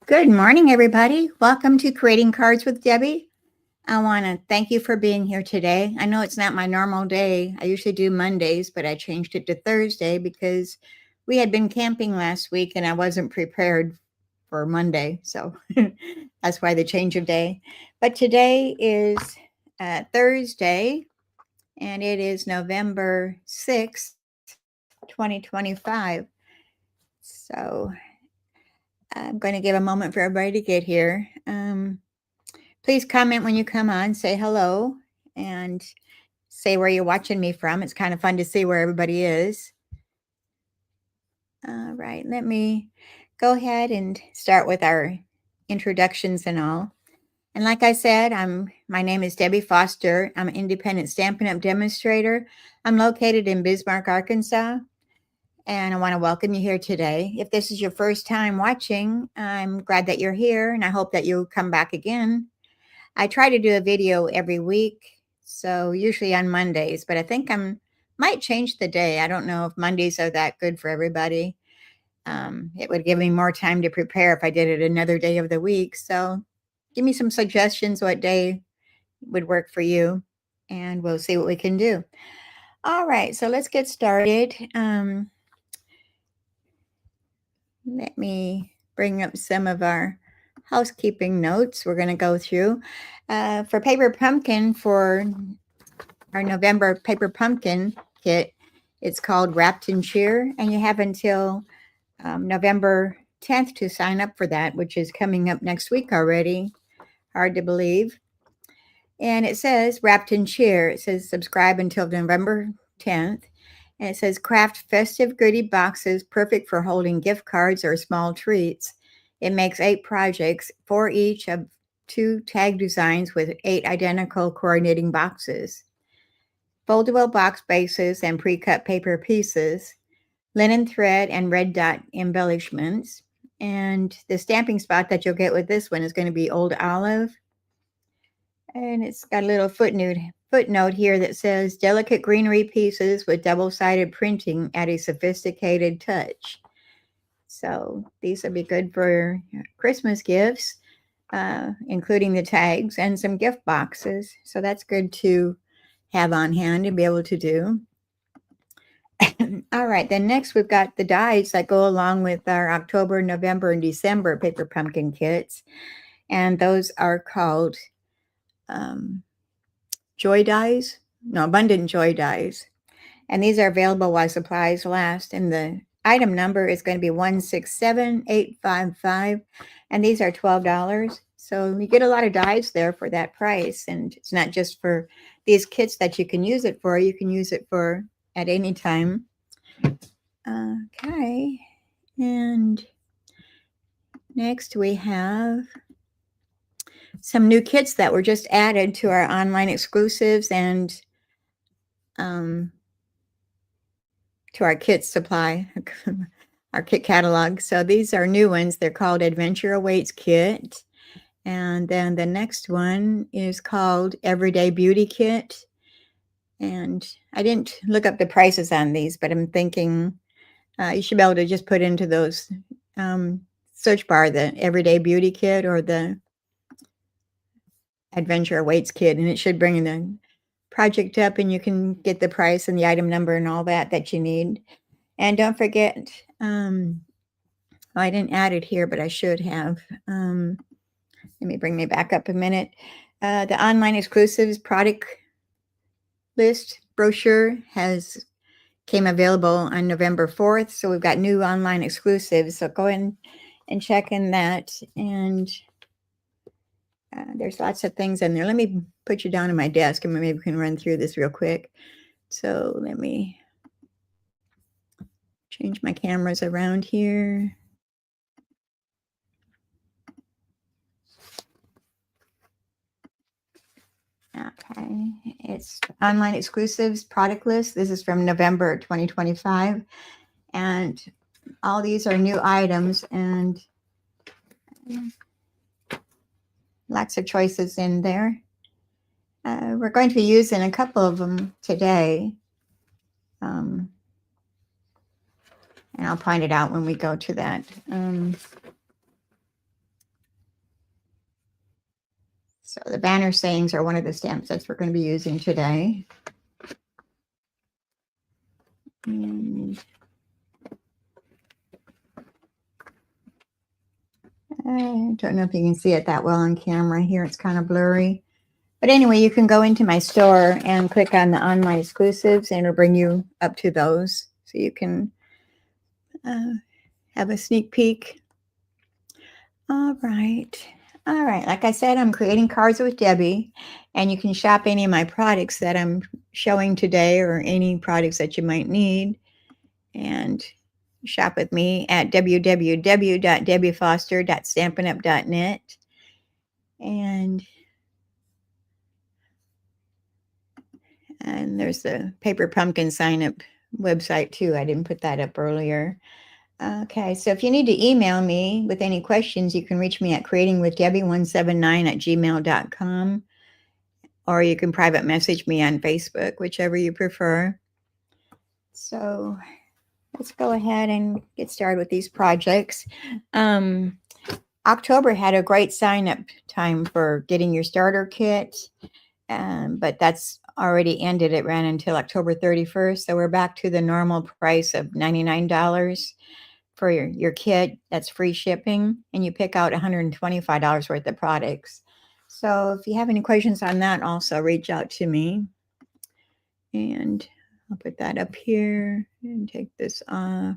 Good morning, everybody. Welcome to Creating Cards with Debbie. I want to thank you for being here today. I know it's not my normal day. I usually do Mondays, but I changed it to Thursday because we had been camping last week and I wasn't prepared for Monday. So that's why the change of day. But today is Thursday and it is November 6th, 2025. So I'm going to give a moment for everybody to get here. Please comment when you come on, say hello, and say where you're watching me from. It's kind of fun to see where everybody is. All right, let me go ahead and start with our introductions and all. And like I said, my name is Debbie Foster. I'm an independent Stampin' Up! Demonstrator. I'm located in Bismarck, Arkansas, and I want to welcome you here today. If this is your first time watching, I'm glad that you're here, and I hope that you'll come back again. I try to do a video every week, so usually on Mondays, but I think might change the day. I don't know if Mondays are that good for everybody. It would give me more time to prepare if I did it another day of the week. So give me some suggestions what day would work for you, and we'll see what we can do. All right, so let's get started. Let me bring up some of our housekeeping notes we're going to go through. For Paper Pumpkin, for our November Paper Pumpkin kit, it's called Wrapped in Cheer, and you have until November 10th to sign up for that, which is coming up next week already. Hard to believe. And it says Wrapped in Cheer. It says subscribe until November 10th. And it says craft festive goodie boxes perfect for holding gift cards or small treats. It makes 8 projects, 4 each of 2 tag designs with 8 identical coordinating boxes. Foldable box bases and pre-cut paper pieces, linen thread and red dot embellishments. And the stamping spot that you'll get with this one is going to be Old Olive. And it's got a little footnote here that says delicate greenery pieces with double-sided printing add a sophisticated touch. So these will be good for Christmas gifts, including the tags and some gift boxes. So that's good to have on hand and be able to do. All right, then next we've got the dies that go along with our October, November, and December Paper Pumpkin kits. And those are called Joy Dies. No, Abundant Joy Dies. And these are available while supplies last. And the item number is going to be 167855. And these are $12. So you get a lot of dies there for that price. And it's not just for these kits that you can use it for. You can use it for at any time. Okay. And next we have some new kits that were just added to our online exclusives and to our kit supply, our kit catalog. So these are new ones. They're called Adventure Awaits Kit. And then the next one is called Everyday Beauty Kit. And I didn't look up the prices on these, but I'm thinking you should be able to just put into those search bar the Everyday Beauty Kit or the Adventure Awaits Kit, and it should bring the project up and you can get the price and the item number and all that you need. And don't forget, I didn't add it here, but I should have. Let me bring me back up a minute. The online exclusives product list brochure came available on November 4th. So we've got new online exclusives. So go in and check in that. And there's lots of things in there. Let me put you down on my desk and maybe we can run through this real quick. So let me change my cameras around here. Okay, it's online exclusives product list. This is from November 2025. And all these are new items and lots of choices in there. We're going to be using a couple of them today. And I'll point it out when we go to that. So the banner sayings are one of the stamp sets we're going to be using today. And I don't know if you can see it that well on camera here. It's kind of blurry. But anyway, you can go into my store and click on the On My Exclusives, and it'll bring you up to those. So you can have a sneak peek. All right. All right. Like I said, I'm creating cards with Debbie, and you can shop any of my products that I'm showing today or any products that you might need. And shop with me at www.debbiefoster.stampinup.net. And there's the Paper Pumpkin sign up website too. I didn't put that up earlier. Okay, so if you need to email me with any questions, you can reach me at creatingwithdebbie179@gmail.com, or you can private message me on Facebook, whichever you prefer. So let's go ahead and get started with these projects. October had a great sign up time for getting your starter kit, but that's already ended. It ran until October 31st, so we're back to the normal price of $99 for your kit. That's free shipping, and you pick out $125 worth of products. So if you have any questions on that, also reach out to me. And I'll put that up here and take this off.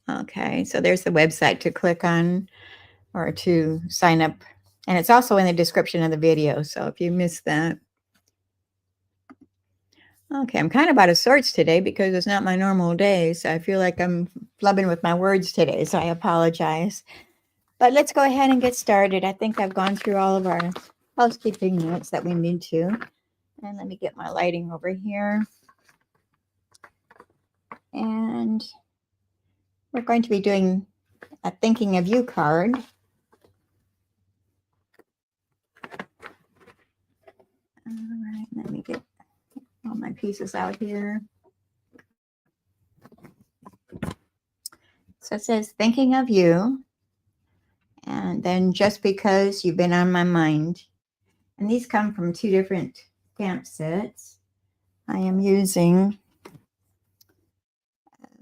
Okay, so there's the website to click on or to sign up. And it's also in the description of the video, so if you missed that. Okay, I'm kind of out of sorts today because it's not my normal day, so I feel like I'm flubbing with my words today, so I apologize. But let's go ahead and get started. I think I've gone through all of our housekeeping notes that we need to. And let me get my lighting over here. And we're going to be doing a Thinking of You card. All right, let me get all my pieces out here. So it says, thinking of you, and then just because you've been on my mind. And these come from two different stamp sets. I am using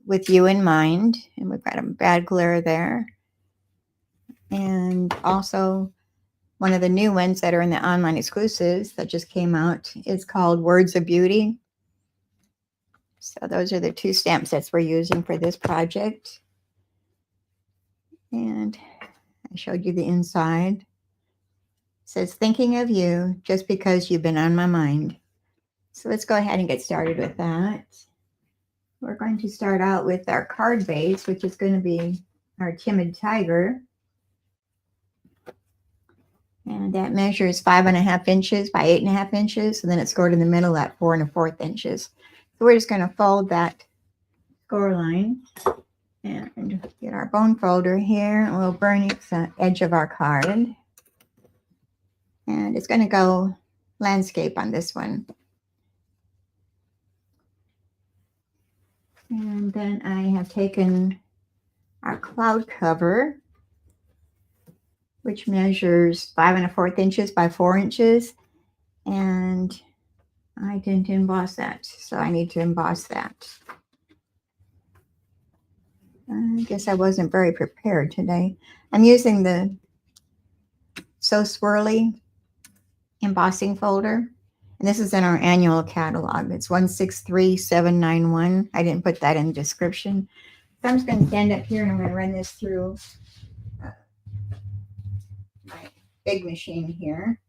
With You in Mind, and we've got a bad glare there. And also one of the new ones that are in the online exclusives that just came out is called Words of Beauty. So those are the two stamp sets we're using for this project. And I showed you the inside. It says, thinking of you just because you've been on my mind. So let's go ahead and get started with that. We're going to start out with our card base, which is going to be our Timid Tiger. And that measures 5.5 inches by 8.5 inches. And then it's scored in the middle at 4 1/4 inches. So we're just going to fold that score line and get our bone folder here. And we'll burn the edge of our card. And it's going to go landscape on this one. And then I have taken our cloud cover, which measures 5 1/4 inches by 4 inches. And I didn't emboss that, so I need to emboss that. I guess I wasn't very prepared today. I'm using the So Swirly embossing folder. And this is in our annual catalog. It's 163791. I didn't put that in the description. So I'm just going to stand up here and I'm going to run this through my big machine here.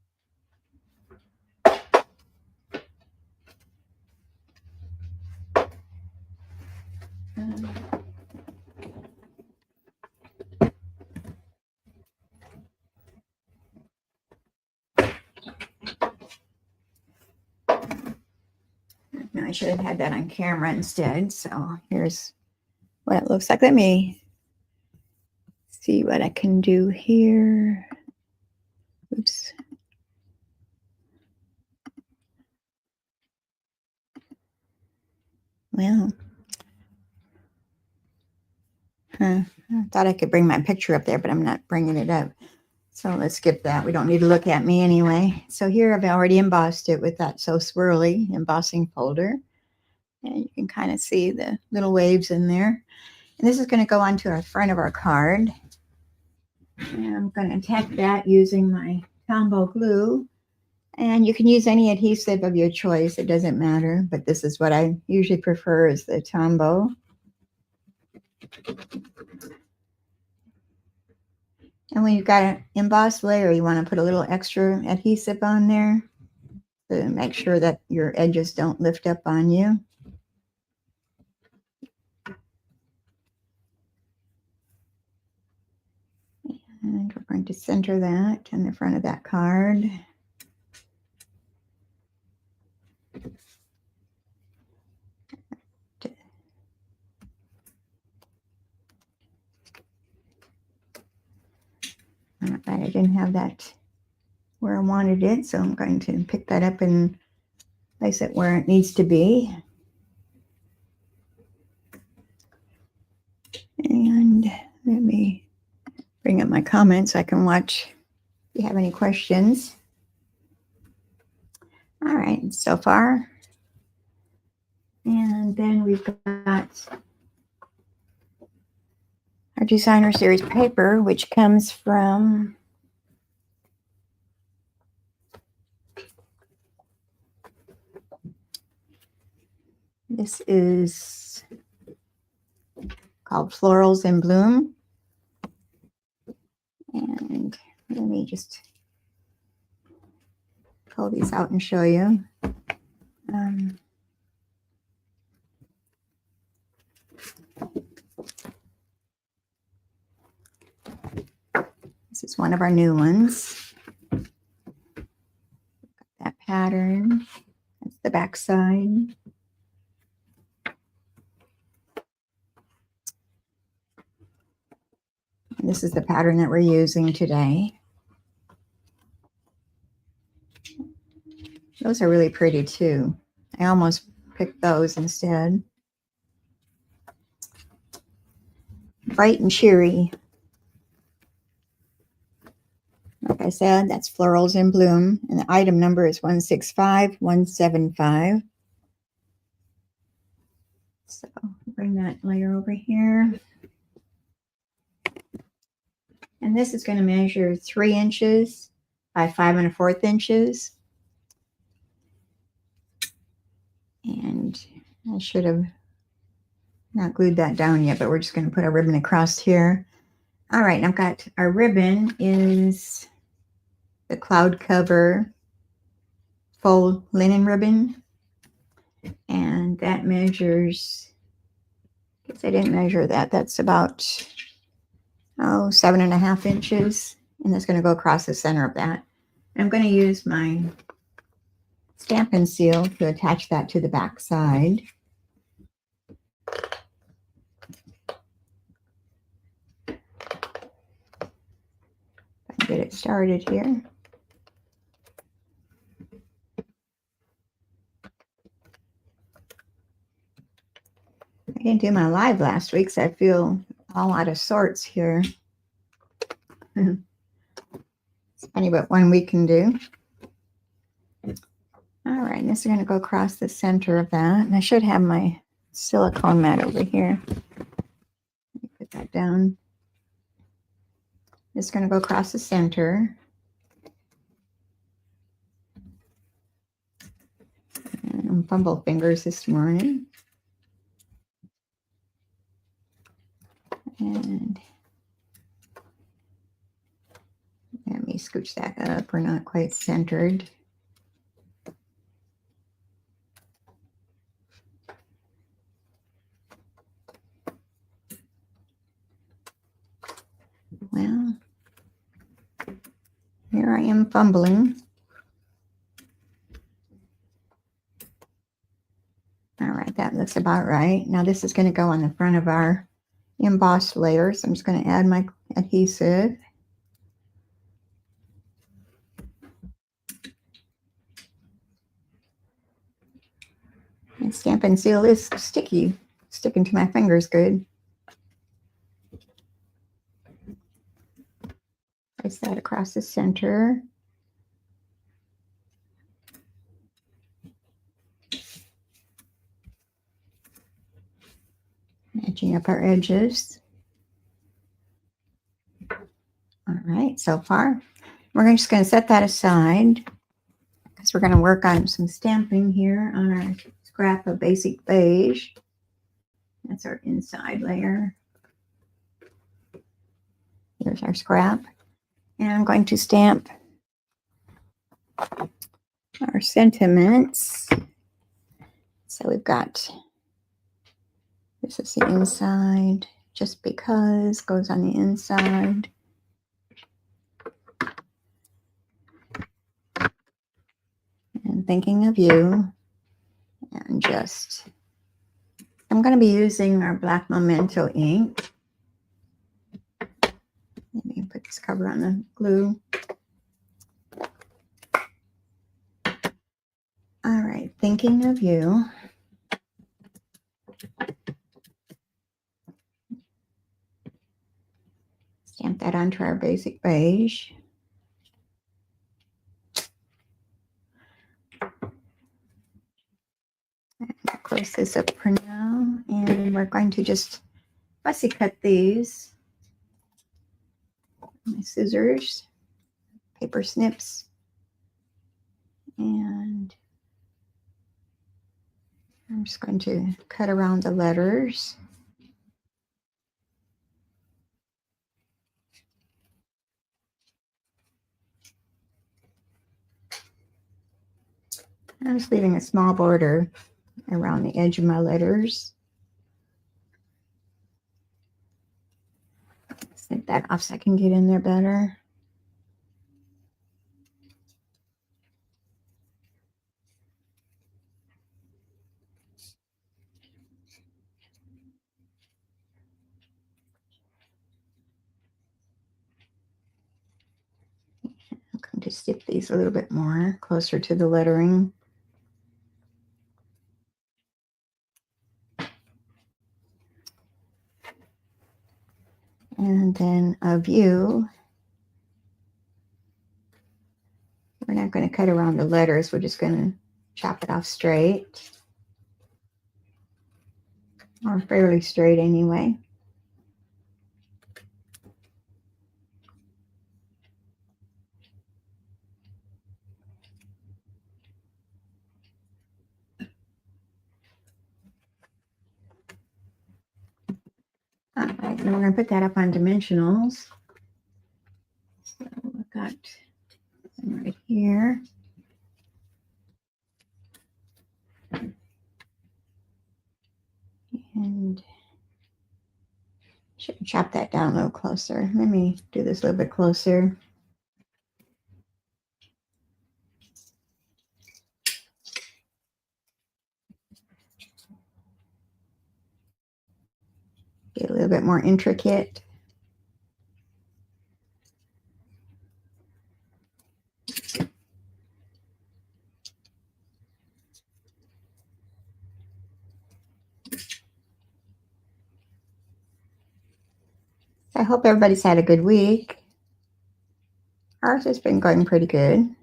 No, I should have had that on camera instead. So here's what it looks like. Let me see what I can do here. Oops. Well, I thought I could bring my picture up there, but I'm not bringing it up. So let's skip that. We don't need to look at me anyway. So here I've already embossed it with that So Swirly embossing folder. And you can kind of see the little waves in there. And this is going to go onto our front of our card. And I'm going to tack that using my Tombow glue. And you can use any adhesive of your choice. It doesn't matter. But this is what I usually prefer, is the Tombow. And when you've got an embossed layer, you want to put a little extra adhesive on there to make sure that your edges don't lift up on you. And we're going to center that in the front of that card. I'm glad I didn't have that where I wanted it, so I'm going to pick that up and place it where it needs to be. And let me bring up my comments so I can watch if you have any questions. All right, so far. And then we've got our designer series paper, which comes from this is called Florals in Bloom. And let me just pull these out and show you. This is one of our new ones. That pattern. That's the back side. And this is the pattern that we're using today. Those are really pretty too. I almost picked those instead. Bright and cheery. Like I said, that's Florals in Bloom, and the item number is 165175. So bring that layer over here. And this is going to measure 3 inches by 5 1/4 inches. And I should have not glued that down yet, but we're just going to put a ribbon across here. All right, and I've got our ribbon is the Cloud Cover faux linen ribbon. And that measures, I guess I didn't measure that. That's about, 7 1/2 inches. And that's going to go across the center of that. I'm going to use my Stampin' seal to attach that to the back side. Get it started here. I didn't do my live last week, so I feel all out of sorts here. It's funny what one week can do. All right, and this is going to go across the center of that. And I should have my silicone mat over here. Let me put that down. It's going to go across the center. And I'm fumble fingers this morning. And let me scooch that up. We're not quite centered. Well, here I am fumbling. All right, that looks about right. Now this is going to go on the front of our embossed layer. So I'm just going to add my adhesive. And Stampin' Seal is sticky, sticking to my fingers good. Place that across the center. Matching up our edges. All right, so far. We're just going to set that aside because we're going to work on some stamping here on our scrap of basic beige. That's our inside layer. Here's our scrap. And I'm going to stamp our sentiments. So we've got, this is the inside, just because goes on the inside. And thinking of you. And just, I'm going to be using our black Memento ink. Let me put this cover on the glue. All right, thinking of you. Stamp that onto our basic beige. Close this up for now, and we're going to just fussy cut these. My scissors, paper snips, and I'm just going to cut around the letters. I'm just leaving a small border around the edge of my letters. Snip that off so I can get in there better. I'm going to stick these a little bit more closer to the lettering. And then of you, we're not going to cut around the letters. We're just going to chop it off straight. Or fairly straight anyway. All right, and we're going to put that up on dimensionals. So we've got some right here. And should chop that down a little closer. Let me do this a little bit closer. Get a little bit more intricate. I hope everybody's had a good week. Ours has been going pretty good.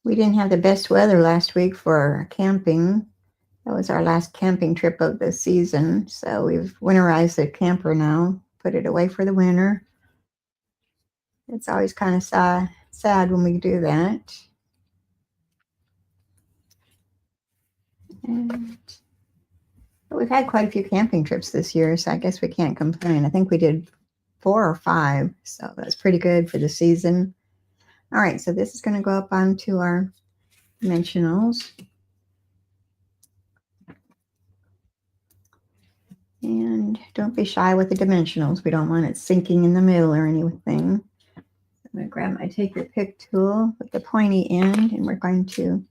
We didn't have the best weather last week for camping. That was our last camping trip of the season. So we've winterized the camper now, put it away for the winter. It's always kind of sad when we do that. But we've had quite a few camping trips this year, so I guess we can't complain. I think we did 4 or 5, so that's pretty good for the season. All right, so this is going to go up onto our dimensionals. And don't be shy with the dimensionals. We don't want it sinking in the middle or anything. I'm going to grab my Take Your Pick tool with the pointy end, and we're going to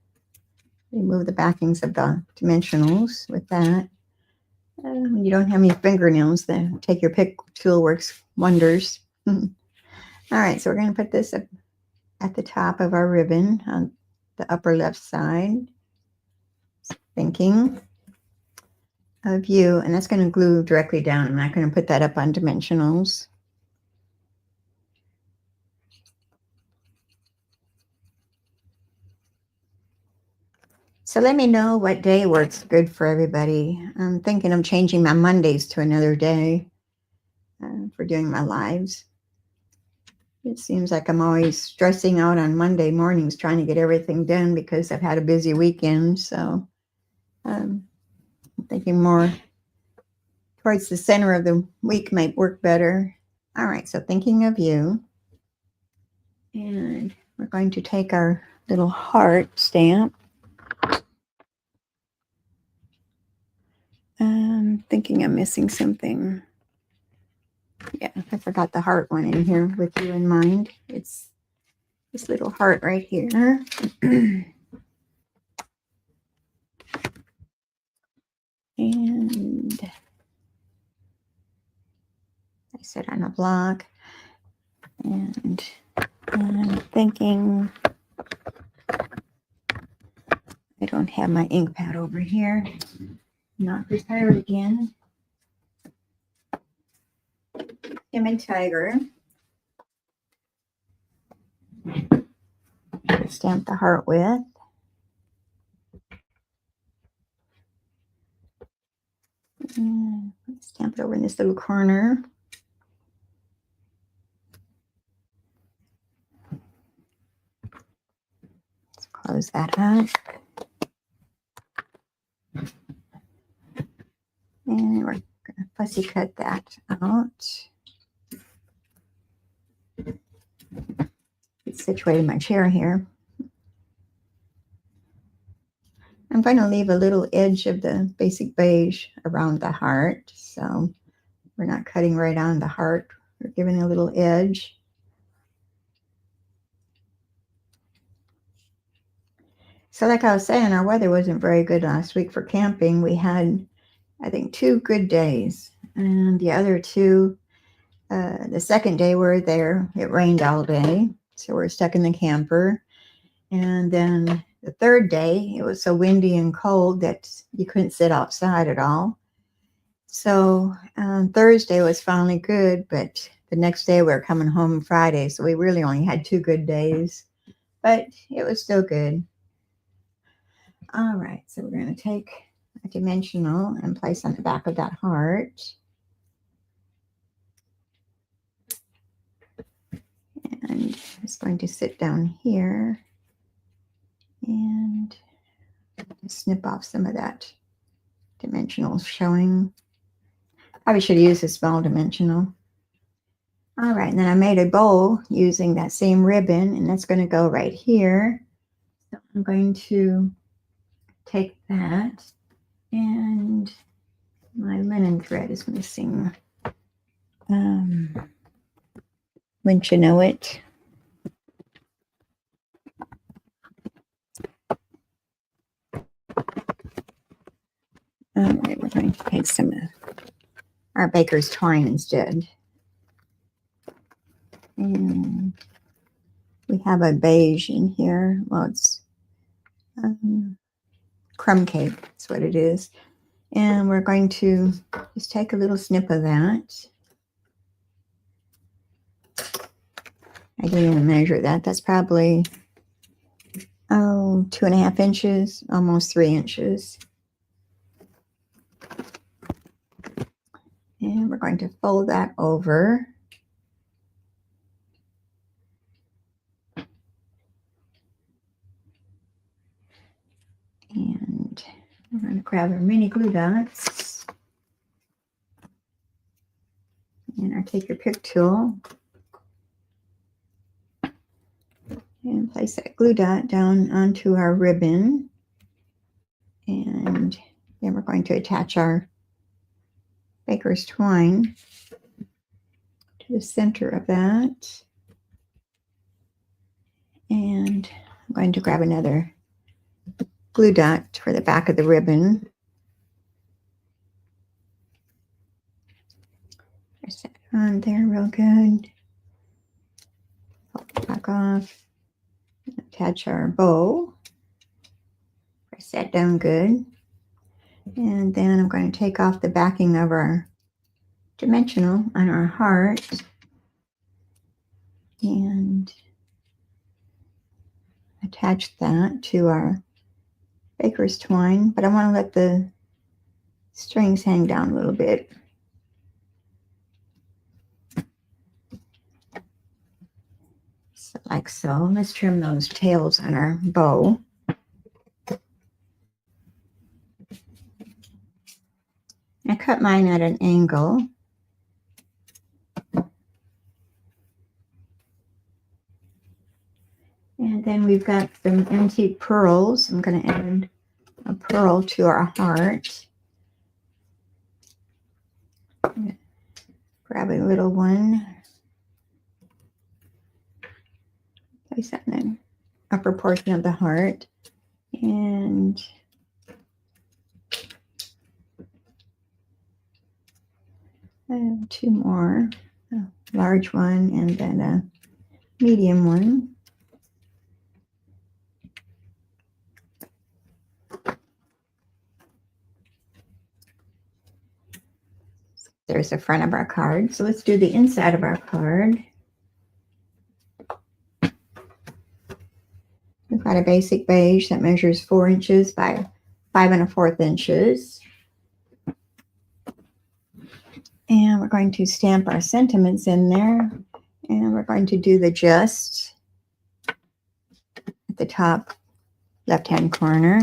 remove the backings of the dimensionals with that. When you don't have any fingernails, the Take Your Pick tool works wonders. All right, so we're going to put this up at the top of our ribbon on the upper left side. Thinking of You, and that's going to glue directly down. I'm not going to put that up on dimensionals. So let me know what day works good for everybody. I'm thinking of changing my Mondays to another day for doing my lives. It seems like I'm always stressing out on Monday mornings trying to get everything done because I've had a busy weekend. So I'm thinking more towards the center of the week might work better. All right, so thinking of You. And we're going to take our little heart stamp. Thinking I'm missing something. Yeah, I forgot the heart one in here with You in Mind. It's this little heart right here. And I set on a block. And I'm thinking I don't have my ink pad over here. Not prepared again. Human Tiger. Stamp the heart with. And stamp it over in this little corner. Let's close that up. And we're going to fussy cut that out. It's situated in my chair here. I'm going to leave a little edge of the basic beige around the heart. So we're not cutting right on the heart. We're giving a little edge. So like I was saying, our weather wasn't very good last week for camping. We had, I think, 2 good days. And the other 2, the second day we were there, it rained all day. So we're stuck in the camper. And then the third day, it was so windy and cold that you couldn't sit outside at all. So Thursday was finally good, but the next day we were coming home Friday. So we really only had 2 good days, but it was still good. All right, so we're going to take a dimensional and place on the back of that heart. And it's going to sit down here and snip off some of that dimensional showing. Probably should use a small dimensional. All right, and then I made a bow using that same ribbon, and that's going to go right here. So I'm going to take that, and my linen thread is missing. Wouldn't you know it? All right, we're going to take some of our baker's twine instead. And we have a beige in here. Well, it's crumb cake. That's what it is. And we're going to just take a little snip of that. I didn't even measure that. That's probably, 2.5 inches, almost 3 inches. And we're going to fold that over. And we're going to grab our mini glue dots. And I'll take your pick tool. And place that glue dot down onto our ribbon. And then we're going to attach our baker's twine to the center of that. And I'm going to grab another glue dot for the back of the ribbon. Press that on there real good. Pull it back off. Attach our bow. Press that down good. And then I'm going to take off the backing of our dimensional on our heart and attach that to our baker's twine, but I want to let the strings hang down a little bit. So, like so. Let's trim those tails on our bow. I cut mine at an angle. And then we've got some antique pearls. I'm going to add a pearl to our heart. Grab a little one. Place that in the upper portion of the heart. And two more. A large one and then a medium one. There's the front of our card. So let's do the inside of our card. We've got a basic beige that measures 4 inches by 5 1/4 inches. And we're going to stamp our sentiments in there. And we're going to do the just at the top left-hand corner.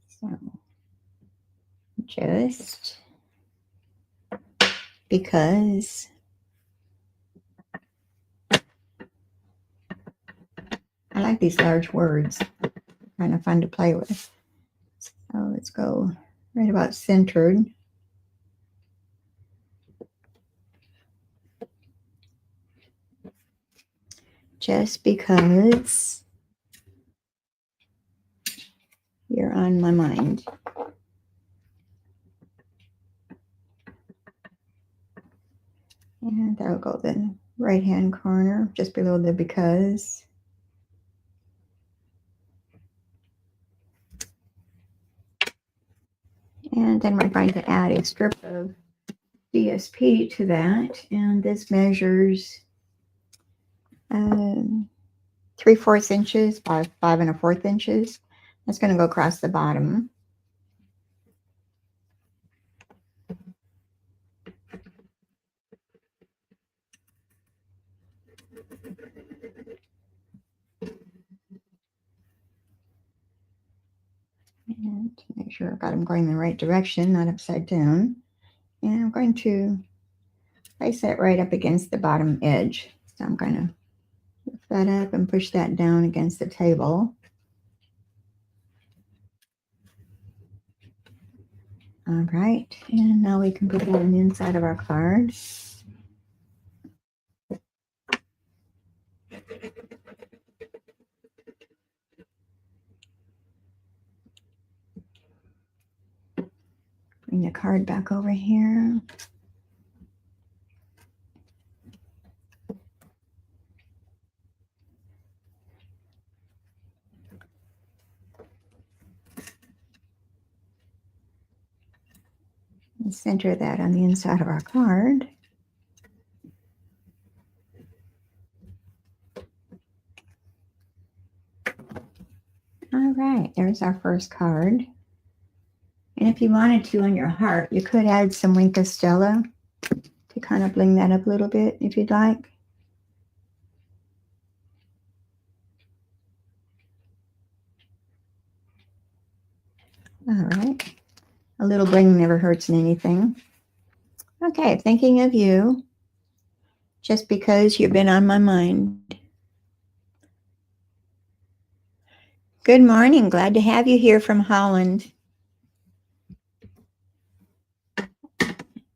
So just because I like these large words. Kind of fun to play with. So let's go right about centered. Just because you're on my mind. And that'll go the right-hand corner, just below the because. And then we're going to add a strip of DSP to that. And this measures 3/4 inches by 5 1/4 inches. That's going to go across the bottom. And to make sure I've got them going in the right direction, not upside down. And I'm going to place that right up against the bottom edge. So I'm going to lift that up and push that down against the table. All right, and now we can put that on the inside of our card. Bring the card back over here. And center that on the inside of our card. All right, there's our first card. And if you wanted to on your heart, you could add some Wink of Stella to kind of bling that up a little bit if you'd like. All right. A little bling never hurts in anything. Okay, thinking of you, just because you've been on my mind. Good morning. Glad to have you here from Holland.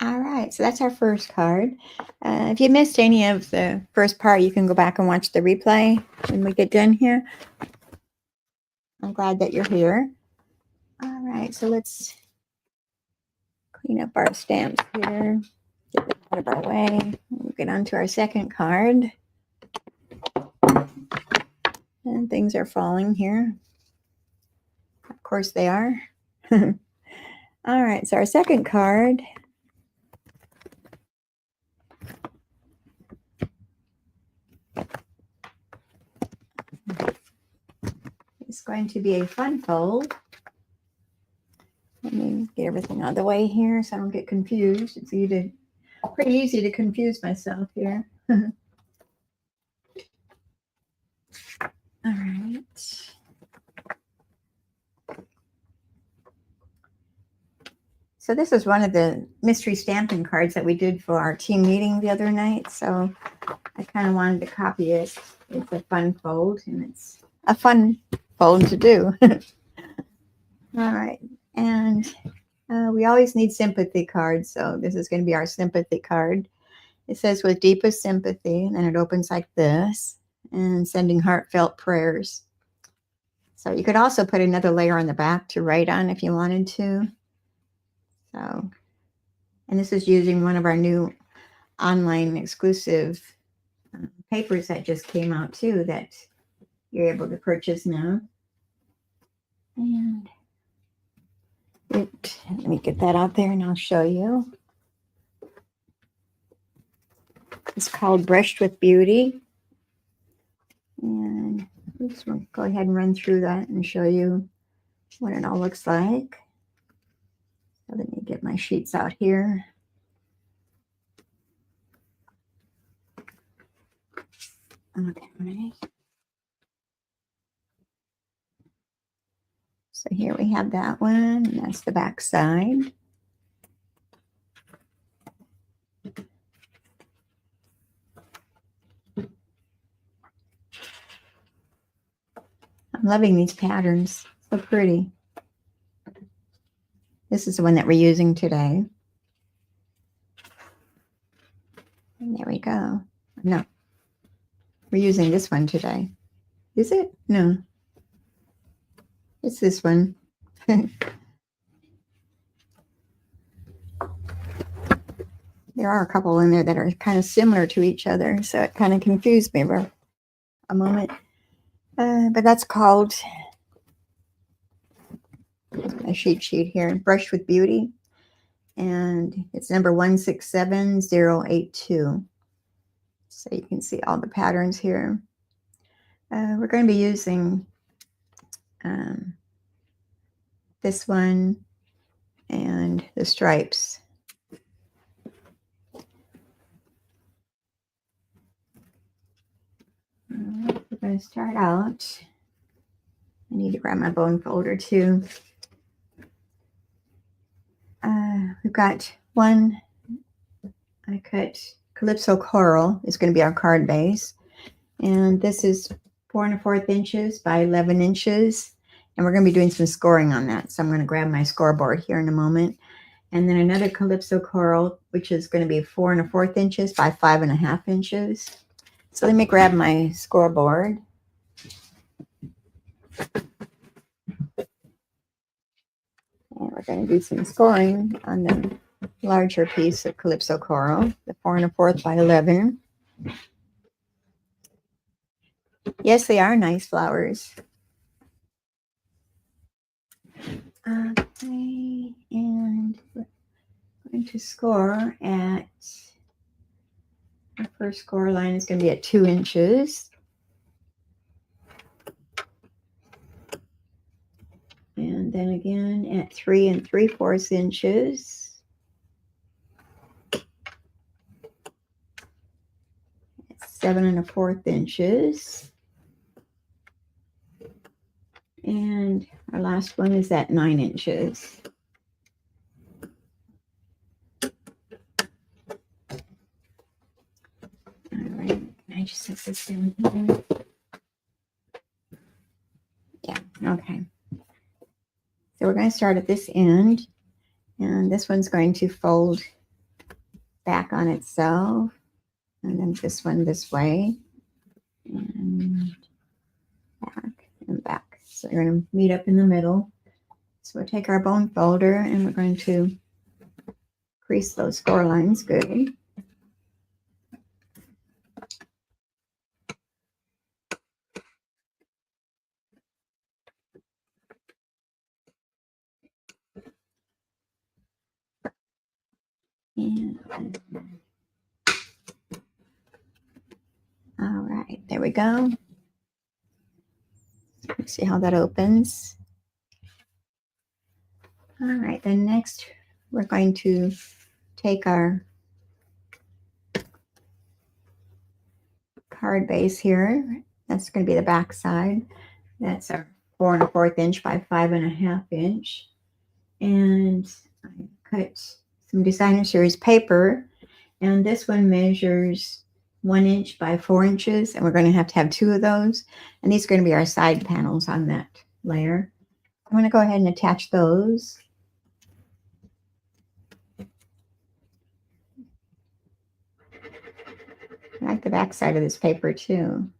All right, so that's our first card. If you missed any of the first part, you can go back and watch the replay when we get done here. I'm glad that you're here. All right, so let's clean up our stamps here. Get them out of our way. We'll get on to our second card. And things are falling here. Of course they are. All right, so our second card is going to be a fun fold. Let me get everything out of the way here so I don't get confused. It's pretty easy to confuse myself here. All right. So this is one of the mystery Stampin' cards that we did for our team meeting the other night. So I kind of wanted to copy it. It's a fun fold, and it's a fun fold to do. All right. And we always need sympathy cards. So this is going to be our sympathy card. It says, with deepest sympathy, and then it opens like this, and sending heartfelt prayers. So you could also put another layer on the back to write on if you wanted to. So, and this is using one of our new online exclusive papers that just came out too, that you're able to purchase now. And let me get that out there and I'll show you. It's called Brushed with Beauty. And oops, we'll go ahead and run through that and show you what it all looks like. So let me get my sheets out here. Okay. So here we have that one, and that's the back side. I'm loving these patterns. So pretty. This is the one that we're using today. And there we go. No, we're using this one today. Is it? No. It's this one. There are a couple in there that are kind of similar to each other, so it kind of confused me for a moment. But that's called a sheet here, Brushed with Beauty. And it's number 167082. So you can see all the patterns here. We're going to be using this one and the stripes. We're going to start out. I need to grab my bone folder too. We've got one. I cut Calypso Coral. It's going to be our card base. And this is 4 1/4 inches by 11 inches. And we're going to be doing some scoring on that. So I'm going to grab my scoreboard here in a moment. And then another Calypso Coral, which is going to be 4 1/4 inches by 5 1/2 inches. So let me grab my scoreboard. And we're going to do some scoring on the larger piece of Calypso Coral, the 4 1/4 by 11. Yes, they are nice flowers. Okay, and we're going to score at, our first score line is going to be at 2 inches. And then again at 3 3/4 inches. At 7 1/4 inches. And our last one is at 9 inches. All right, I just set this down here. Yeah, okay. So we're going to start at this end, and this one's going to fold back on itself, and then this one this way, and back and back. So we're going to meet up in the middle. So we'll take our bone folder and we're going to crease those score lines good. And all right, there we go. Let's see how that opens. All right, then next we're going to take our card base here. That's going to be the back side. That's our 4 1/4 inch by 5 1/2 inch. And I cut some designer series paper, and this one measures 1 inch by 4 inches, and we're going to have 2 of those. And these are going to be our side panels on that layer. I'm going to go ahead and attach those. I like the back side of this paper too.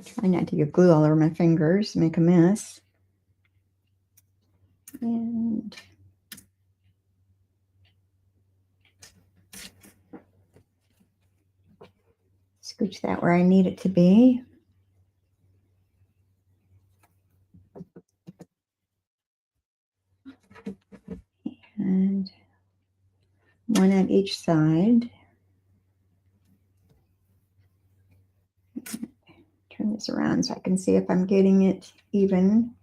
Try not to get glue all over my fingers, make a mess. And scooch that where I need it to be. And one on each side. Turn this around so I can see if I'm getting it even.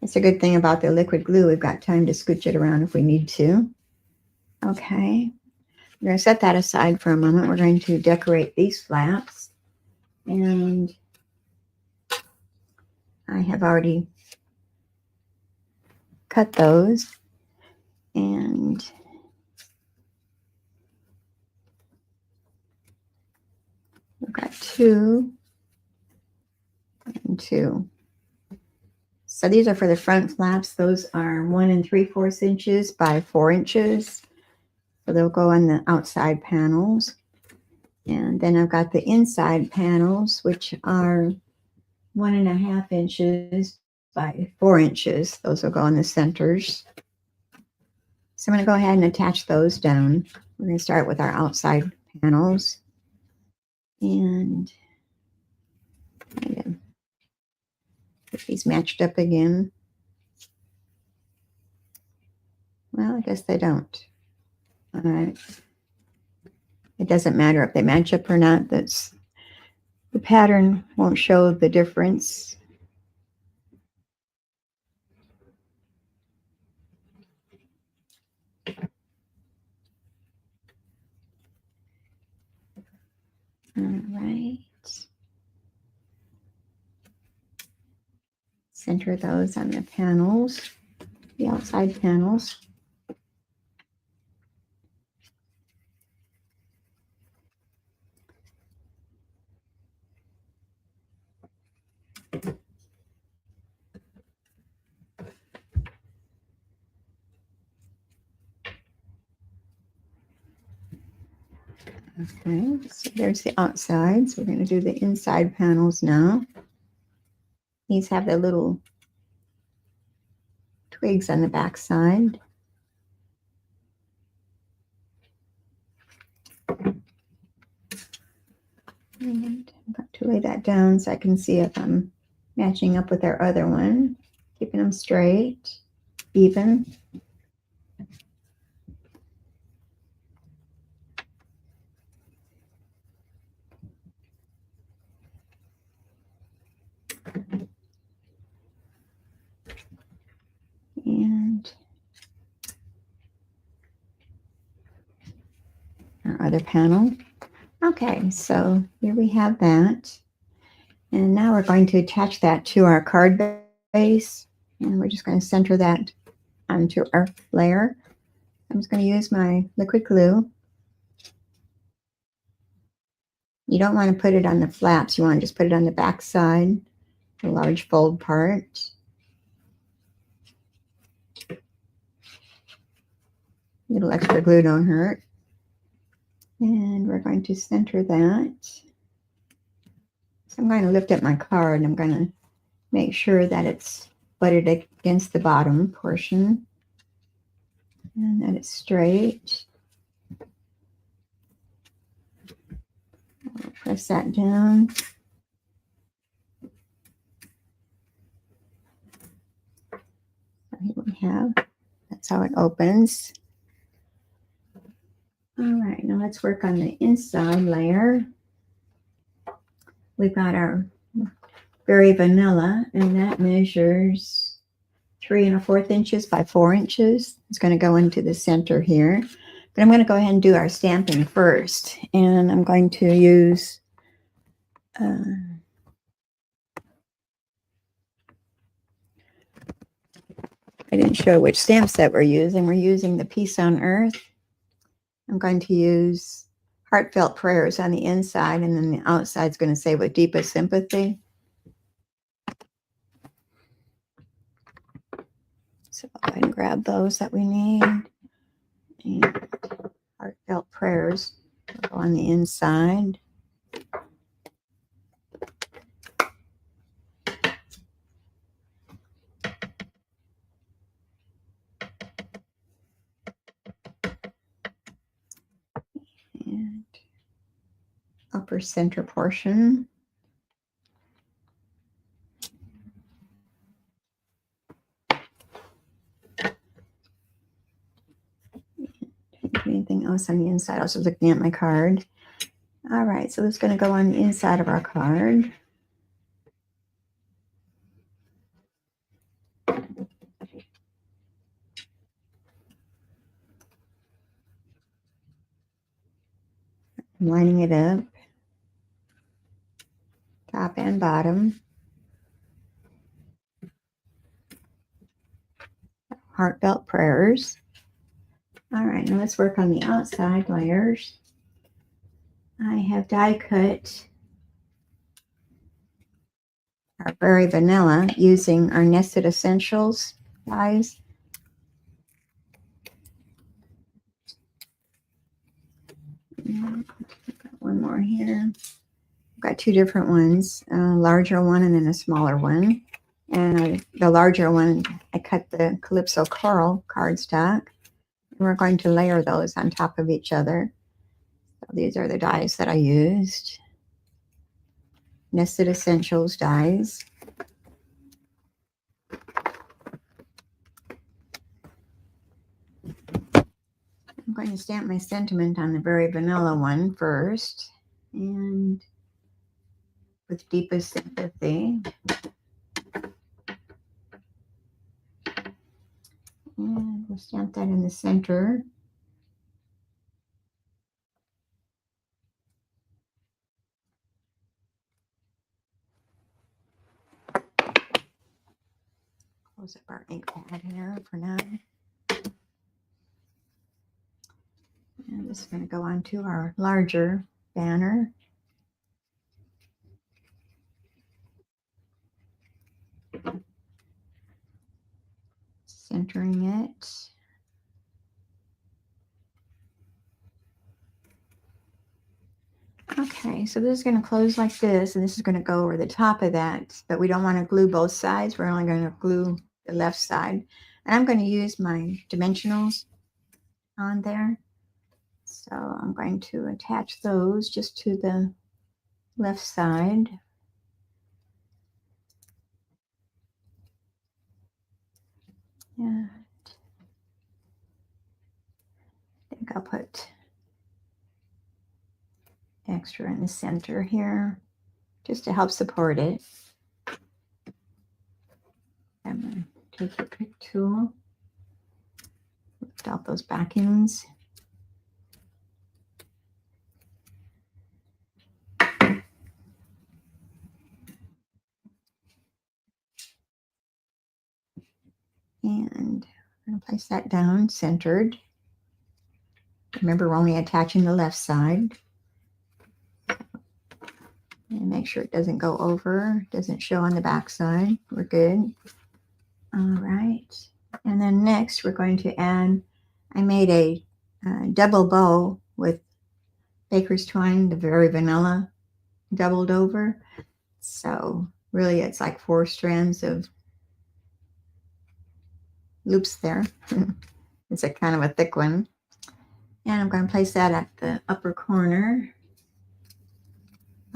It's a good thing about the liquid glue. We've got time to scooch it around if we need to. Okay. We're going to set that aside for a moment. We're going to decorate these flaps. And I have already cut those. And we've got 2 and 2. So these are for the front flaps. Those are 1 3/4 inches by 4 inches. So they'll go on the outside panels. And then I've got the inside panels, which are 1 1/2 inches by 4 inches. Those will go on the centers. So I'm going to go ahead and attach those down. We're going to start with our outside panels. And get these matched up again. Well, I guess they don't. All right. It doesn't matter if they match up or not. That's the pattern won't show the difference. All right. Center those on the panels, the outside panels. Okay, so there's the outside. So we're going to do the inside panels now. These have the little twigs on the back side. And I'm going to lay that down so I can see if I'm matching up with our other one, keeping them straight, even. And our other panel. Okay, so here we have that. And now we're going to attach that to our card base. And we're just going to center that onto our layer. I'm just going to use my liquid glue. You don't want to put it on the flaps. You want to just put it on the back side, the large fold part. A little extra glue don't hurt. And we're going to center that. So I'm going to lift up my card and I'm going to make sure that it's butted against the bottom portion and that it's straight. Press that down. Here we have, that's how it opens. All right, now let's work on the inside layer. We've got our Berry Vanilla, and that measures 3 1/4 inches by 4 inches. It's going to go into the center here. But I'm going to go ahead and do our stamping first. And I'm going to use I didn't show which stamp set we're using. We're using the Peace on Earth. I'm going to use Heartfelt Prayers on the inside, and then the outside is going to say With Deepest Sympathy. So I'll go ahead and grab those that we need. And Heartfelt Prayers will go on the inside. And upper center portion. Anything else on the inside? I was looking at my card. All right, so it's going to go on the inside of our card. I'm lining it up, top and bottom. Heartfelt Prayers. All right, now let's work on the outside layers. I have die cut our Berry Vanilla using our Nested Essentials dies. Got one more here. I've got 2 different ones, a larger one and then a smaller one. And the larger one, I cut the Calypso Coral cardstock. And we're going to layer those on top of each other. So these are the dies that I used. Nested Essentials dies. I'm going to stamp my sentiment on the Berry Vanilla one first. And With Deepest Sympathy. And we'll stamp that in the center. Close up our ink pad here for now. And this is going to go onto our larger banner. Centering it. Okay, so this is going to close like this, and this is going to go over the top of that, but we don't want to glue both sides. We're only going to glue the left side. And I'm going to use my dimensionals on there. So I'm going to attach those just to the left side. Yeah. I think I'll put extra in the center here just to help support it. I'm going to take the pick tool, lift out those backings. And I'm going to place that down centered. Remember, we're only attaching the left side. And make sure it doesn't go over, doesn't show on the back side. We're good. All right. And then next we're going to add, I made a double bow with baker's twine, the Berry Vanilla doubled over. So really it's like 4 strands of loops there. It's a kind of a thick one. And I'm going to place that at the upper corner.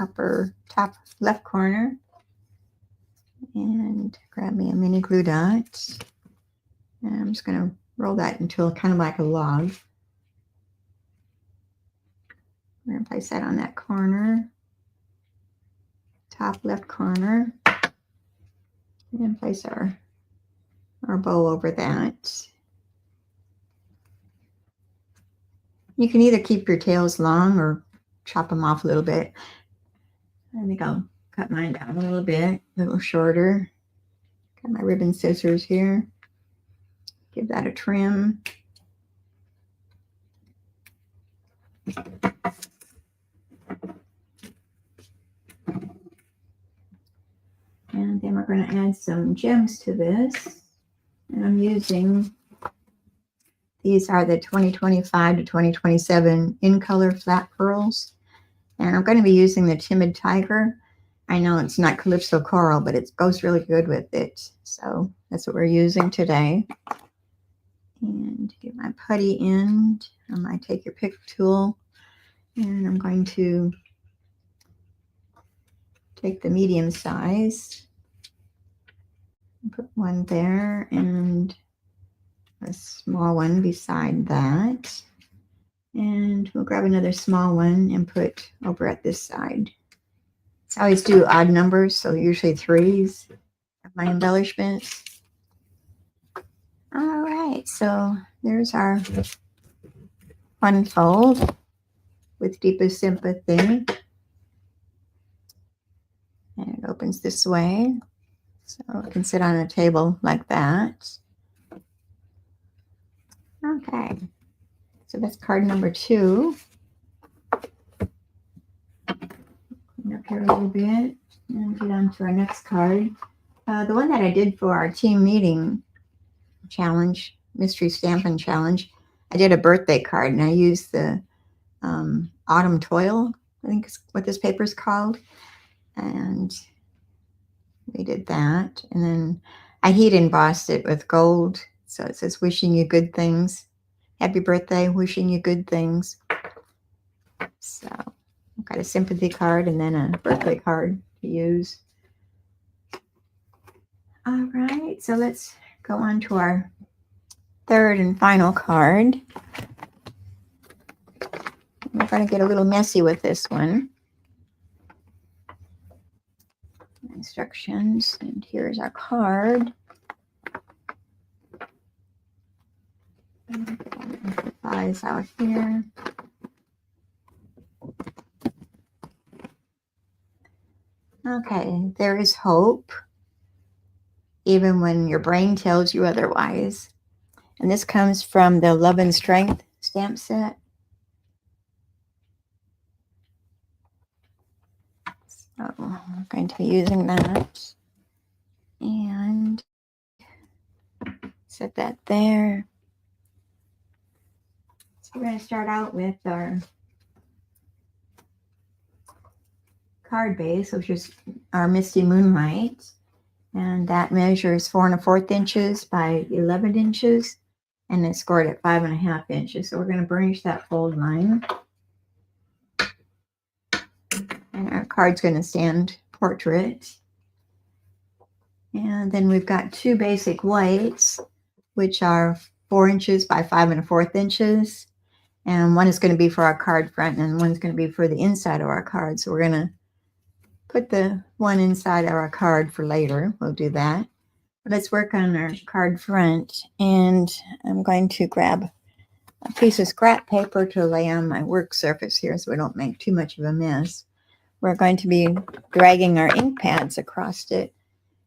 upper top left corner. And grab me a mini glue dot. And I'm just going to roll that into kind of like a log. We're going to place that on that corner, top left corner, and place our bow over that. You can either keep your tails long or chop them off a little bit. I think I'll cut mine down a little bit, a little shorter. Got my ribbon scissors here. Give that a trim. And then we're going to add some gems to this. And I'm using, these are the 2025 to 2027 in color flat pearls. And I'm going to be using the Timid Tiger. I know it's not Calypso Coral, but it goes really good with it. So that's what we're using today. And get my putty end. I might take your pick tool. And I'm going to take the medium size. Put one there and a small one beside that. And we'll grab another small one and put over at this side. I always do odd numbers, so usually 3s of my embellishments. All right, so there's our one fold with deepest sympathy. And it opens this way, so it can sit on a table like that. Okay, so that's card number 2. Up here a little bit and get on to our next card. The one that I did for our team meeting challenge, mystery Stampin' challenge, I did a birthday card and I used the Autumn Toil, I think is what this paper is called. And we did that. And then I heat embossed it with gold. So it says, wishing you good things. Happy birthday, wishing you good things. So I've got a sympathy card and then a birthday card to use. All right, so let's go on to our third and final card. We're going to get a little messy with this one. Instructions, and here's our card. The thighs out here. Okay, there is hope, even when your brain tells you otherwise. And this comes from the Love and Strength stamp set. So I'm going to be using that. And set that there. So we're going to start out with our card base, which is our Misty Moonlight. And that measures 4 1/4 inches by 11 inches. And it's scored at 5 1/2 inches. So we're going to burnish that fold line. And our card's going to stand portrait. And then we've got 2 basic whites, which are 4 inches by 5 1/4 inches. And one is going to be for our card front and one's going to be for the inside of our card. So we're going to put the one inside of our card for later. We'll do that. But let's work on our card front. And I'm going to grab a piece of scrap paper to lay on my work surface here so we don't make too much of a mess. We're going to be dragging our ink pads across it.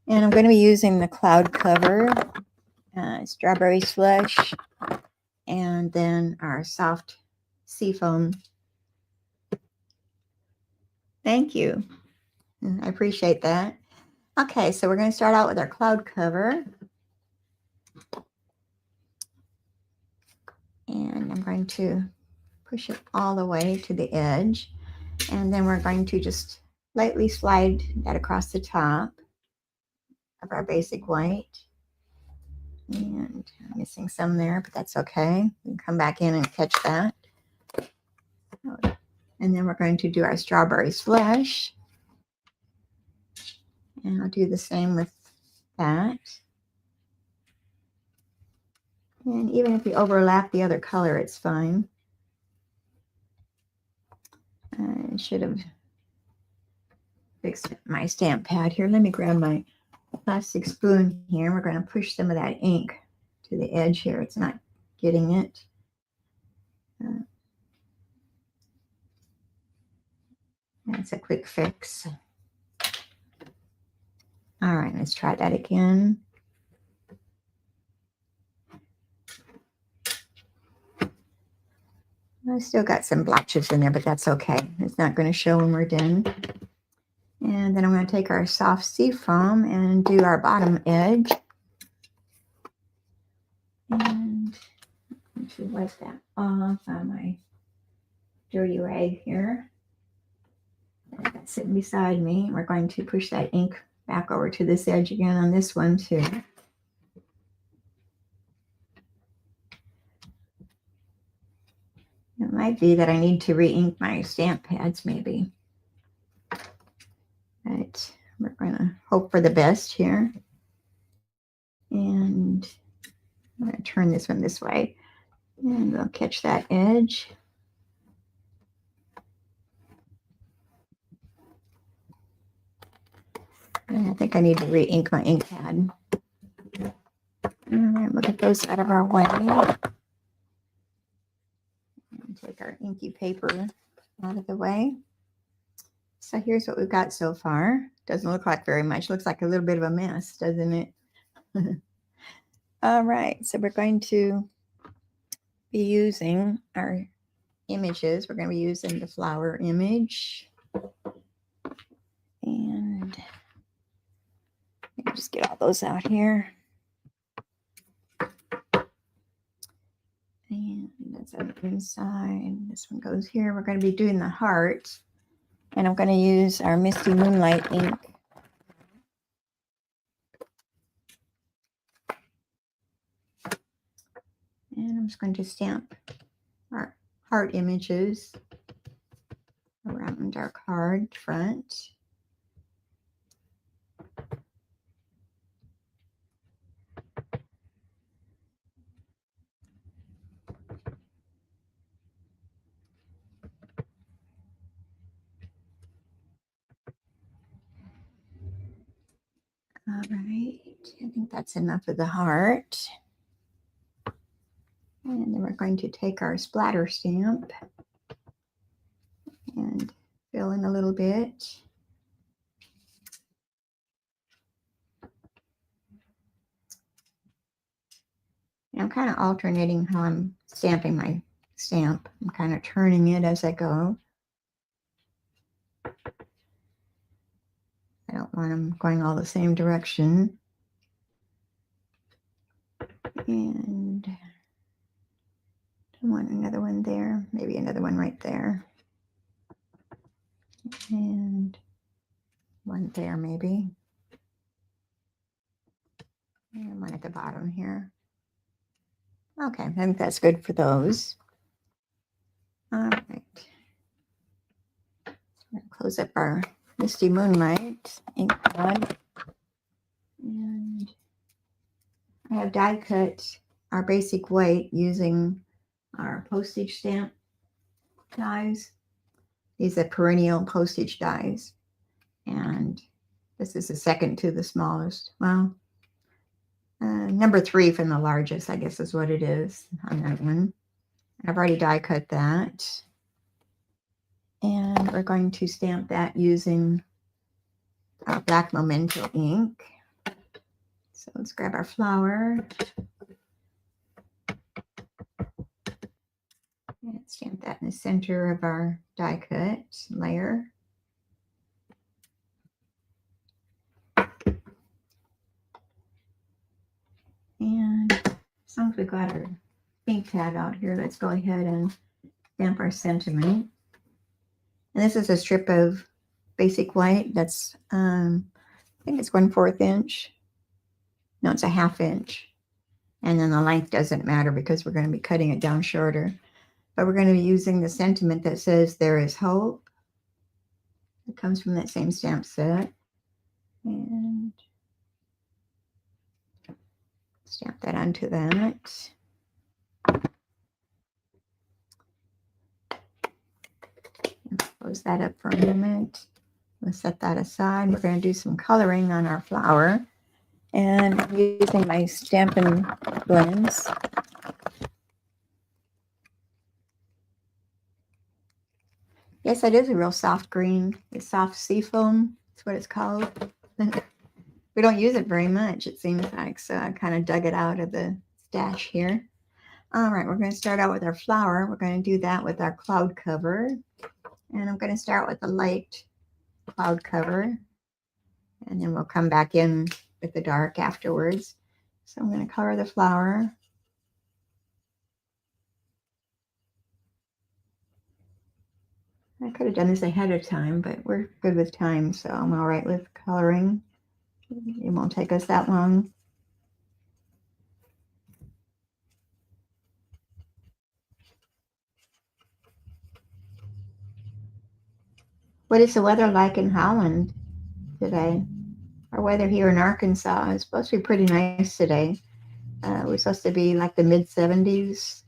And I'm going to be using the cloud cover, strawberry slush, and then our soft seafoam. Thank you. I appreciate that. Okay, so we're going to start out with our cloud cover. And I'm going to push it all the way to the edge. And then we're going to just lightly slide that across the top of our basic white. And I'm missing some there, but that's okay. We can come back in and catch that. And then we're going to do our strawberry slush. And I'll do the same with that. And even if you overlap the other color, it's fine. I should have fixed my stamp pad here. Let me grab my plastic spoon here. We're going to push some of that ink to the edge here. It's not getting it. That's a quick fix. All right, let's try that again. I still got some blotches in there, but that's okay. It's not going to show when we're done. And then I'm going to take our soft seafoam and do our bottom edge. And I should wipe that off on my dirty rag here. That's sitting beside me. We're going to push that ink back over to this edge again on this one too. It might be that I need to re-ink my stamp pads maybe. But we're going to hope for the best here. And I'm going to turn this one this way. And we'll catch that edge. And I think I need to re-ink my ink pad. All right, we'll get those out of our way. And take our inky paper out of the way. So here's what we've got so far. Doesn't look like very much. Looks like a little bit of a mess, doesn't it? All right, so we're going to be using our images. We're going to be using the flower image. And just get all those out here. And that's on the inside. This one goes here. We're going to be doing the heart. And I'm going to use our Misty Moonlight ink. And I'm just going to stamp our heart images around our card front. All right, I think that's enough of the heart. And then we're going to take our splatter stamp and fill in a little bit. And I'm kind of alternating how I'm stamping my stamp. I'm kind of turning it as I go. I don't want them going all the same direction. And I want another one there, maybe another one right there. And one there maybe. And one at the bottom here. Okay, I think that's good for those. All right. So we're going to close up our Misty Moonlight ink pad. And I have die cut our basic white using our postage stamp dies. These are perennial postage dies. And this is the second to the smallest. Well, number 3 from the largest, I guess is what it is on that one. I've already die cut that. And we're going to stamp that using our black memento ink. So let's grab our flower. And stamp that in the center of our die cut layer. And as long as we've got our ink pad out here, let's go ahead and stamp our sentiment. And this is a strip of basic white. That's, I think it's 1/4 inch. No, it's a 1/2 inch. And then the length doesn't matter because we're going to be cutting it down shorter. but we're going to be using the sentiment that says there is hope. It comes from that same stamp set. And stamp that onto that. Close that up for a moment. We'll set that aside. We're going to do some coloring on our flower. And I'm using my Stampin' blends. Yes, it is a real soft green. It's soft seafoam. That's what it's called. We don't use it very much, it seems like, so I kind of dug it out of the stash here. All right, we're going to start out with our flower. We're going to do that with our cloud cover. And I'm going to start with the light cloud cover. And then we'll come back in with the dark afterwards. So I'm going to color the flower. I could have done this ahead of time, but we're good with time, so I'm all right with coloring. It won't take us that long. What is the weather like in Holland today? Our weather here in Arkansas is supposed to be pretty nice today. We're supposed to be like the mid-70s.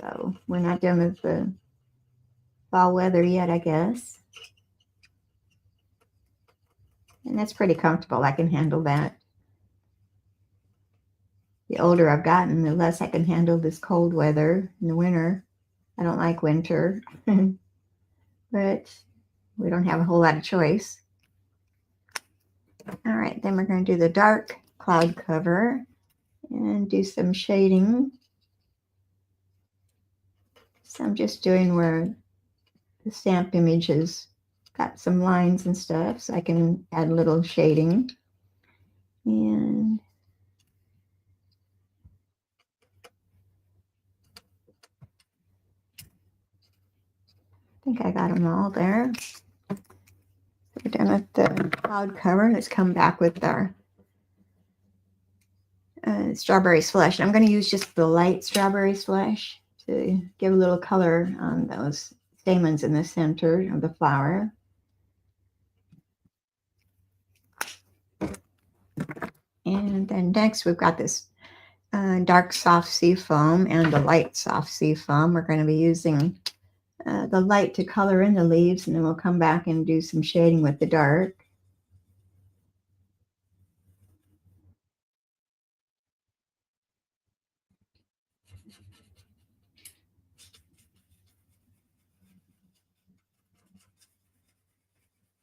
So we're not done with the fall weather yet, I guess. And that's pretty comfortable. I can handle that. The older I've gotten, the less I can handle this cold weather in the winter. I don't like winter, but we don't have a whole lot of choice. All right, then we're going to do the dark cloud cover and do some shading. So I'm just doing where the stamp image has got some lines and stuff, so I can add a little shading. And I think I got them all there. So we're done with the cloud cover. Let's come back with our strawberry slush. I'm going to use just the light strawberry slush to give a little color on those stamens in the center of the flower. And then next we've got this dark soft sea foam and the light soft sea foam. We're going to be using the light to color in the leaves, and then we'll come back and do some shading with the dark.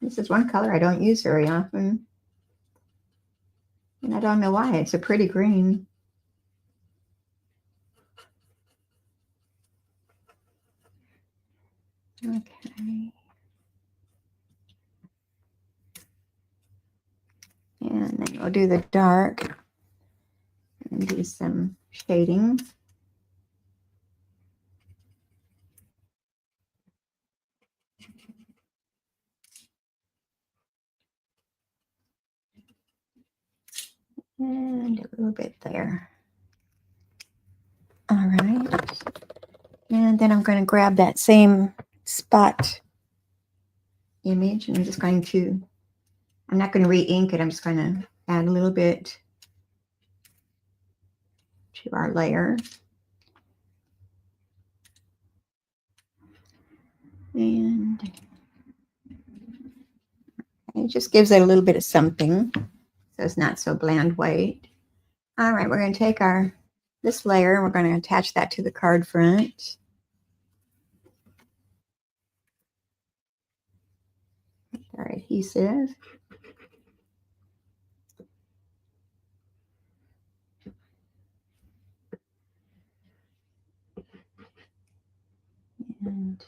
This is one color I don't use very often, and I don't know why. It's a pretty green. Okay. And then we'll do the dark and do some shading. And a little bit there. All right. And then I'm going to grab that same spot image, and I'm just going to, I'm not going to re-ink it. I'm just going to add a little bit to our layer. And it just gives it a little bit of something, so it's not so bland white. All right, we're going to take this layer, and we're going to attach that to the card front. Our adhesive. And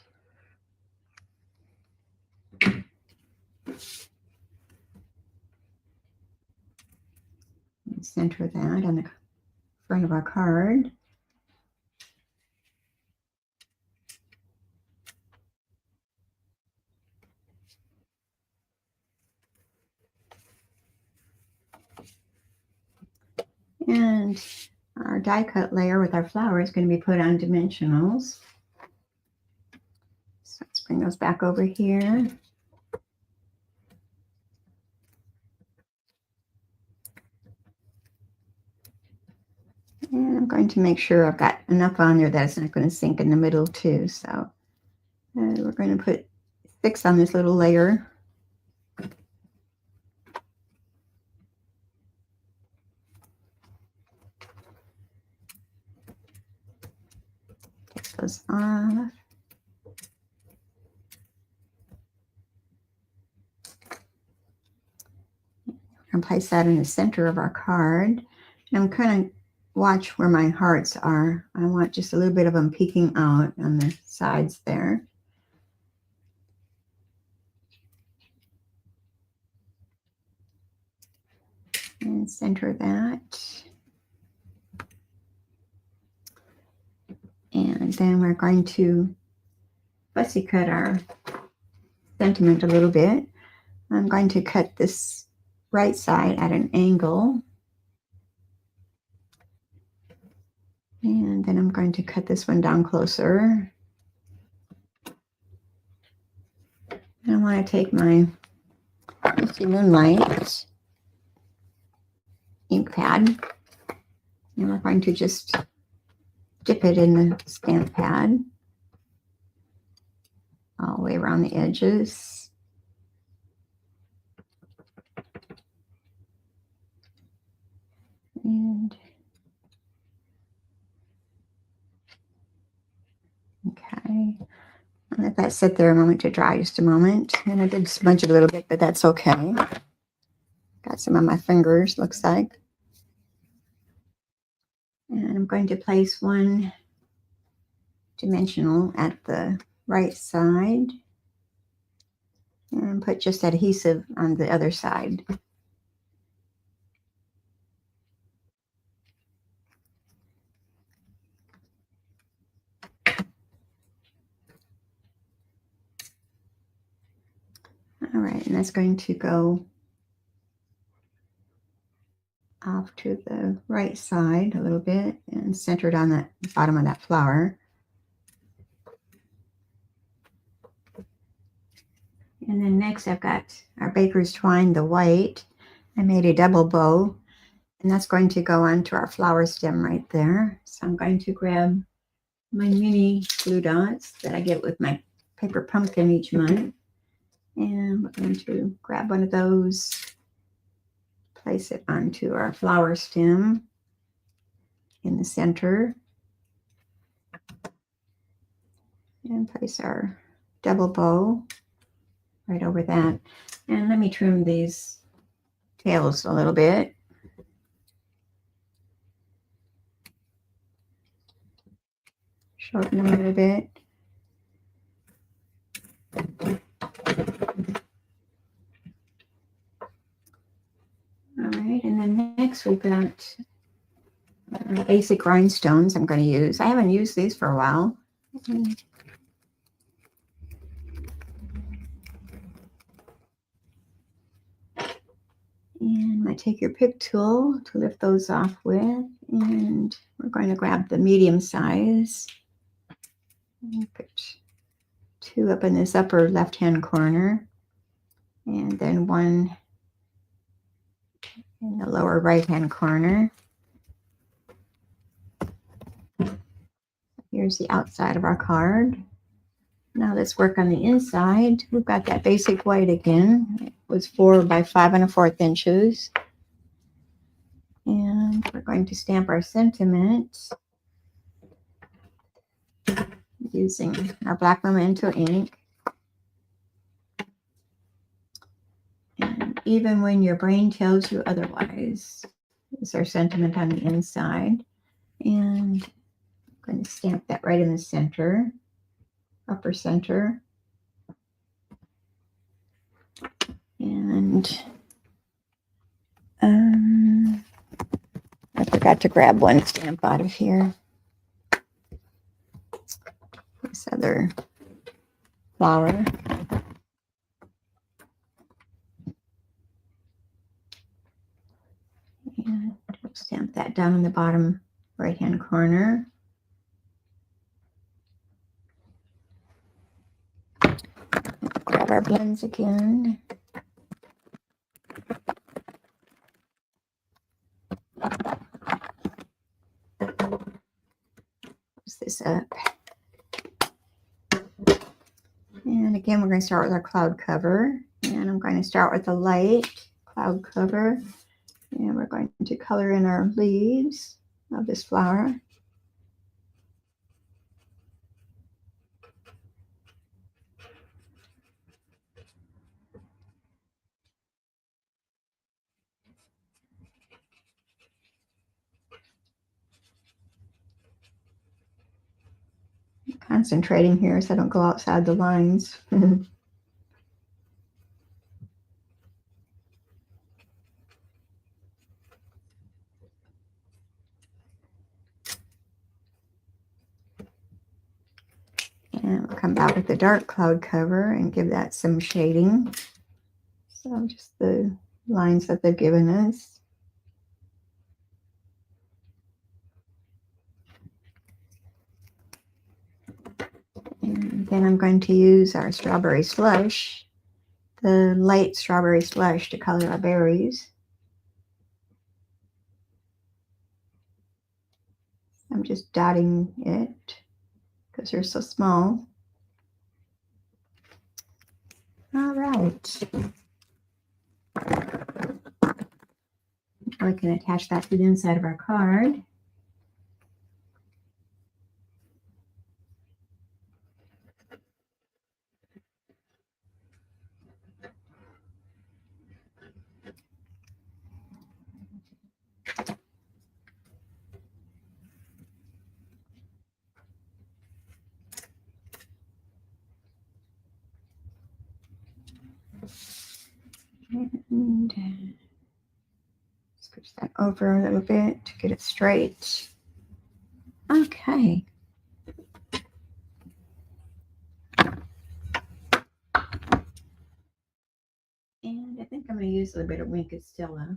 center that on the front of our card. And Our die cut layer with our flower is going to be put on dimensionals. So let's bring those back over here. And I'm going to make sure I've got enough on there that it's not going to sink in the middle too. So we're going to put 6 on this little layer. Take those off. And place that in the center of our card. And I'm kind of watch where my hearts are. I want just a little bit of them peeking out on the sides there. And center that. And then we're going to fussy cut our sentiment a little bit. I'm going to cut this right side at an angle. And then I'm going to cut this one down closer. And I want to take my Moonlight ink pad, and we're going to just dip it in the stamp pad all the way around the edges. And okay, I'll let that sit there a moment to dry, just a moment. And I did smudge it a little bit, but that's okay. Got some on my fingers, looks like. And I'm going to place one dimensional at the right side and put just adhesive on the other side. All right, and that's going to go off to the right side a little bit and centered on the bottom of that flower. And then next I've got our baker's twine, the white. I made a double bow, and that's going to go onto our flower stem right there. So I'm going to grab my mini glue dots that I get with my paper pumpkin each month. And we're going to grab one of those, place it onto our flower stem in the center, and place our double bow right over that. And let me trim these tails a little bit. Shorten them a little bit. All right, and then next we've got basic rhinestones I'm going to use. I haven't used these for a while. And I take your pick tool to lift those off with, and we're going to grab the medium size and put 2 up in this upper left-hand corner, and then 1 in the lower right-hand corner. Here's the outside of our card. Now let's work on the inside. We've got that basic white again. It was 4 by 5 1/4 inches. And we're going to stamp our sentiment using our black memento ink. And even when your brain tells you otherwise, is our sentiment on the inside. And I'm going to stamp that right in the center, upper center. And I forgot to grab one stamp out of here. This other flower. And stamp that down on the bottom right-hand corner. Grab our blends again. Close this up. And again, we're going to start with our cloud cover. And I'm going to start with a light cloud cover. And we're going to color in our leaves of this flower. I'm concentrating here so I don't go outside the lines. And we'll come back with the dark cloud cover and give that some shading. So just the lines that they've given us. And then I'm going to use our strawberry slush, the light strawberry slush, to color our berries. I'm just dotting it because they're so small. All right. Now we can attach that to the inside of our card. And switch that over a little bit to get it straight. Okay. And I think I'm going to use a little bit of Wink Stella.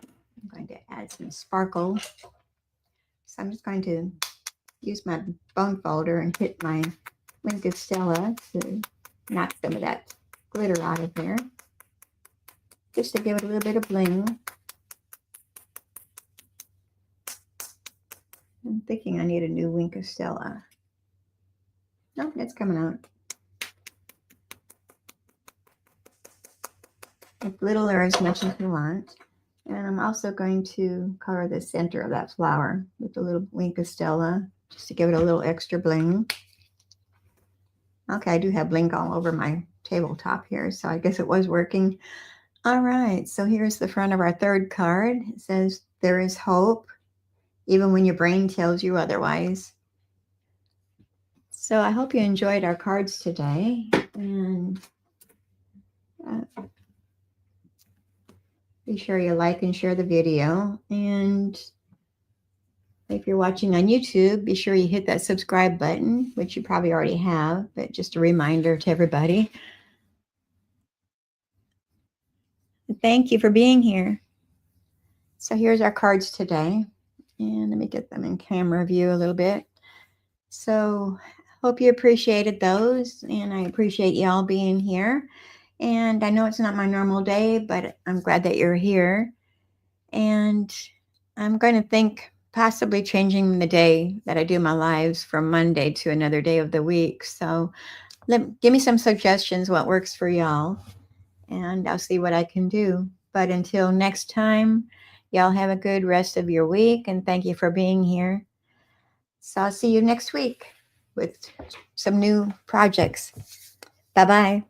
I'm going to add some sparkle. So I'm just going to use my bone folder and hit my Wink Stella to knock some of that glitter out of there, just to give it a little bit of bling. I'm thinking I need a new Wink Stella. No, it's coming out. As little or as much as you want. And I'm also going to color the center of that flower with a little Wink Stella, just to give it a little extra bling. Okay, I do have bling all over my tabletop here, so I guess it was working. All right, so here's the front of our third card. It says, "There is hope, even when your brain tells you otherwise." So I hope you enjoyed our cards today, and be sure you like and share the video. And if you're watching on YouTube, be sure you hit that subscribe button, which you probably already have, but just a reminder to everybody. Thank you for being here. So here's our cards today. And let me get them in camera view a little bit. So hope you appreciated those, and I appreciate y'all being here. And I know it's not my normal day, but I'm glad that you're here. And I'm going to think possibly changing the day that I do my lives from Monday to another day of the week. So give me some suggestions what works for y'all, and I'll see what I can do. But until next time, y'all have a good rest of your week, and thank you for being here. So I'll see you next week with some new projects. Bye-bye.